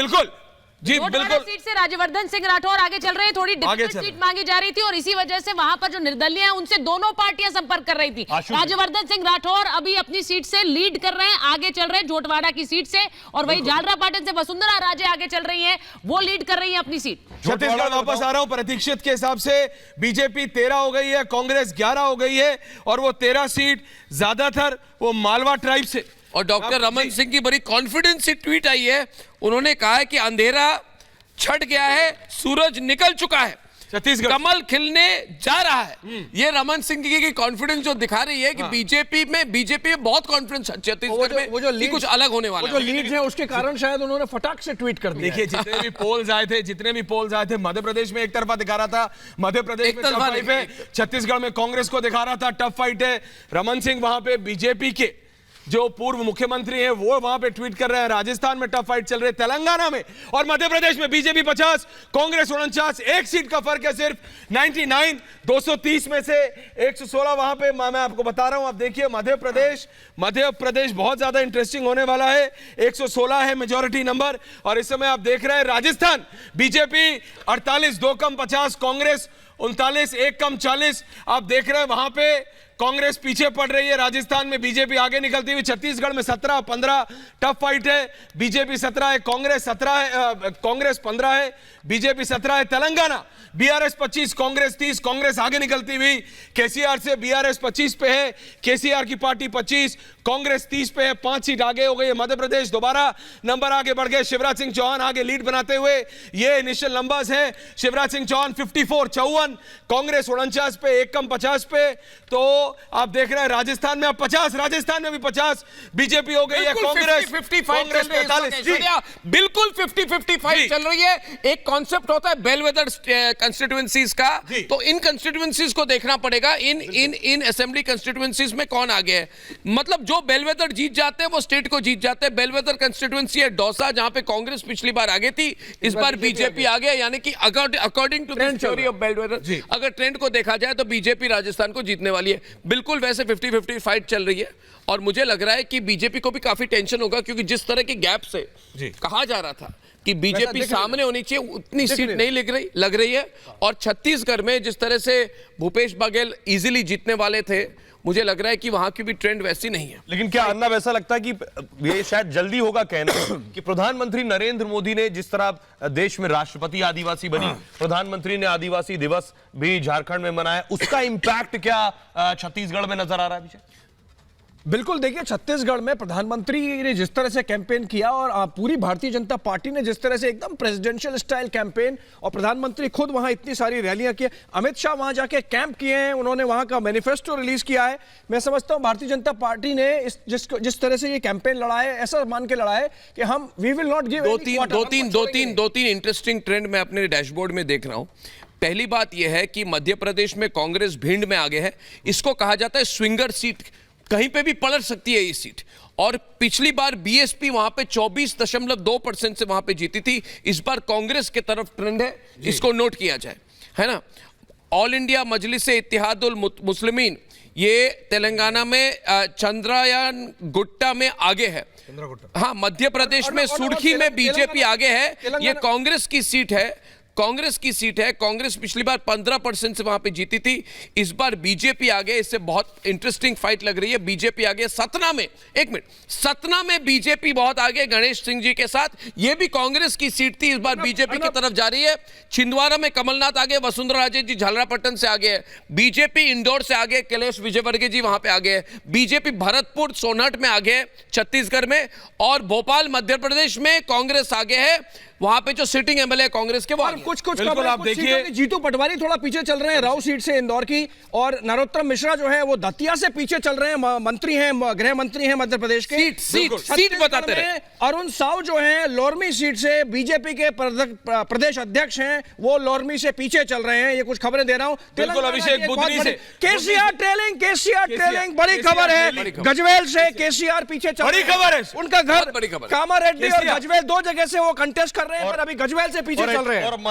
बिल्कुल जी, बिल्कुल। सीट से राज्यवर्धन सिंह राठौर आगे चल रहे हैं, थोड़ी डिफिकल्ट सीट मांगी जा रही थी और इसी वजह से वहां पर जो निर्दलीय हैं उनसे दोनों पार्टियां संपर्क कर रही थी। राज्यवर्धन सिंह राठौर अभी अपनी सीट से लीड कर रहे हैं, आगे चल रहे हैं जोटवाड़ा की सीट से, और वही झालरापाटन से वसुंधरा राजे आगे चल रही है, वो लीड कर रही है अपनी सीट। छत्तीसगढ़ वापस आ रहा हूं। प्रतीक्षित के हिसाब से बीजेपी 13 हो गई है, कांग्रेस 11 हो गई है, और वो 13 सीट ज्यादातर वो मालवा ट्राइब से। और डॉक्टर रमन सिंह की बड़ी कॉन्फिडेंस से ट्वीट आई है, उन्होंने कहा है कि अंधेरा छट गया है, सूरज निकल चुका है, छत्तीसगढ़ कमल खिलने जा रहा है। ये रमन सिंह की कॉन्फिडेंस जो दिखा रही है कि बीजेपी में बहुत कॉन्फिडेंस छत्तीसगढ़ में वो जो कुछ अलग होने वाला है। वो जो लीड्स हैं उसके कारण शायद उन्होंने फटाक से ट्वीट कर दिया। देखिए जितने भी पोल्स आए थे मध्य प्रदेश में एक तरफा दिखा रहा था, मध्य प्रदेश में टफ फाइट है, छत्तीसगढ़ में कांग्रेस को दिखा रहा था टफ फाइट है। रमन सिंह वहां पे बीजेपी के जो पूर्व मुख्यमंत्री हैं वो वहां पे ट्वीट कर रहे हैं। राजस्थान में टफ फाइट चल रही है, तेलंगाना में और मध्य प्रदेश में बीजेपी 50, कांग्रेस 49, एक सीट का फर्क है सिर्फ 99। 230 में से 116 वहां पे मैं आपको बता रहा हूं। आप देखिए मध्य प्रदेश बहुत ज्यादा इंटरेस्टिंग होने वाला है। 116 है मेजॉरिटी नंबर। और इस समय आप देख रहे हैं राजस्थान बीजेपी 48, 2 कम 50, कांग्रेस 39, 1 कम 40। आप देख रहे हैं वहां पे कांग्रेस पीछे पड़ रही है, राजस्थान में बीजेपी आगे निकलती हुई। छत्तीसगढ़ में 17-15 टफ फाइट है, बीजेपी 17 है, कांग्रेस 17 है, कांग्रेस 15 है, बीजेपी 17 है। तेलंगाना बीआरएस 25, कांग्रेस 30, कांग्रेस आगे निकलती हुई। केसीआर से बीआरएस 25 पे है, केसीआर की पार्टी 25, कांग्रेस 30 पे है, 5 सीट आगे हो गई है। मध्य प्रदेश दोबारा नंबर आगे बढ़ गए, शिवराज सिंह चौहान आगे लीड बनाते हुए। ये इनिशियल नंबर्स हैं। शिवराज सिंह चौहान 54, कांग्रेस 49 पे, 1 कम 50 पे। तो आप देख रहे हैं राजस्थान में अब 50, राजस्थान में भी 50 बीजेपी हो गई है। कांग्रेस 50-50 बिल्कुल 50-50 चल रही है। एक कॉन्सेप्ट होता है बेलवेदर कंस्टिट्यूएंसीज का, तो इन कंस्टिट्यूएंसीज को देखना पड़ेगा। इन असेंबली कंस्टिट्यूएंसीज में कौन आगे है, मतलब जो बेलवेदर जीत जाते हैं वो स्टेट को जीत जाते हैं। बेलवेदर कंस्टिट्यूएंसी है दौसा, जहां पे कांग्रेस पिछली बार आगे थी, इस बार बीजेपी आगे, यानी कि according to the theory of bellwether अगर ट्रेंड को देखा जाए तो बीजेपी राजस्थान को जीतने वाली है। बिल्कुल वैसे 50-50 फाइट चल रही है। और मुझे लग रहा है कि बीजेपी को भी काफी टेंशन होगा, क्योंकि जिस तरह के गैप से कहा जा रहा था कि बीजेपी सामने होनी चाहिए, उतनी सीट नहीं लग रही है। और छत्तीसगढ़ में जिस तरह से भूपेश बघेल इजीली जीतने वाले थे, मुझे लग रहा है कि वहां की भी ट्रेंड वैसी नहीं है। लेकिन क्या अन्ना वैसा लगता है कि ये शायद जल्दी होगा कहना कि प्रधानमंत्री नरेंद्र मोदी ने जिस तरह देश में राष्ट्रपति आदिवासी बनी, प्रधानमंत्री ने आदिवासी दिवस भी झारखंड में मनाया, उसका इंपैक्ट क्या छत्तीसगढ़ में नजर आ रहा है अभी? बिल्कुल, देखिए छत्तीसगढ़ में प्रधानमंत्री ने जिस तरह से कैंपेन किया और पूरी भारतीय जनता पार्टी ने जिस तरह से एकदम प्रेसिडेंशियल स्टाइल कैंपेन, और प्रधानमंत्री खुद वहां इतनी सारी रैलियां की, अमित शाह वहां जाके कैंप किए हैं, उन्होंने वहां का मैनिफेस्टो रिलीज किया है। मैं समझता हूं भारतीय जनता पार्टी ने जिस तरह से ये कैंपेन लड़ा है, ऐसा मान के लड़ा है कि हम वी विल नॉट गिव। दो तीन इंटरेस्टिंग ट्रेंड मैं अपने डैशबोर्ड में देख रहा हूं। पहली बात यह है कि मध्य प्रदेश में कांग्रेस भिंड में आगे है, इसको कहा जाता है स्विंगर सीट, कहीं पे भी पलट सकती है ये सीट। और पिछली बार बीएसपी वहां पे 24.2% से वहां पे जीती थी, इस बार कांग्रेस के तरफ ट्रेंड है, इसको नोट किया जाए, है ना। ऑल इंडिया मजलिस इत्तेहादुल मुस्लिमीन ये तेलंगाना में चंद्रयान गुट्टा में आगे है। हाँ, मध्य प्रदेश में सुर्खी में बीजेपी आगे है, ये कांग्रेस की सीट है, कांग्रेस पिछली बार 15% से वहां पे जीती थी, इस बार बीजेपी आगे, इससे बहुत इंटरेस्टिंग फाइट लग रही है। बीजेपी आगे सतना में, एक मिनट, सतना में बीजेपी बहुत आगे गणेश सिंह जी के साथ, ये भी कांग्रेस की सीट थी, इस बार बीजेपी की तरफ जा रही है। छिंदवाड़ा में कमलनाथ आगे, वसुंधरा राजे जी झालरापाटन से आगे है, बीजेपी इंदौर से आगे, कैलाश विजयवर्गीय जी वहां पे आगे है, बीजेपी भरतपुर सोनहट में आगे है छत्तीसगढ़ में, और भोपाल मध्य प्रदेश में कांग्रेस आगे है, वहां पे जो सिटिंग एमएलए कांग्रेस के वो कुछ खबर आप देखिए, जीतू पटवारी थोड़ा पीछे चल रहे हैं राव सीट से इंदौर की, और नरोत्तम मिश्रा जो है वो दतिया से पीछे चल रहे हैं, मंत्री हैं, गृह मंत्री हैं मध्य प्रदेश के। सीट बताते रहे। अरुण साव जो है लोरमी सीट से बीजेपी के प्रदेश अध्यक्ष हैं, वो लोरमी से पीछे चल रहे हैं, ये कुछ खबरें दे रहा हूं। बिल्कुल, अभिषेक बुद्धनी से केसीआर ट्रेलिंग, बड़ी खबर है, गजवेल से केसीआर पीछे चल रहे हैं, बड़ी खबर है, उनका घर कामारेड्डी और गजवेल 2 जगह से वो कंटेस्ट कर रहे हैं, पर अभी गजवेल से पीछे चल रहे हैं।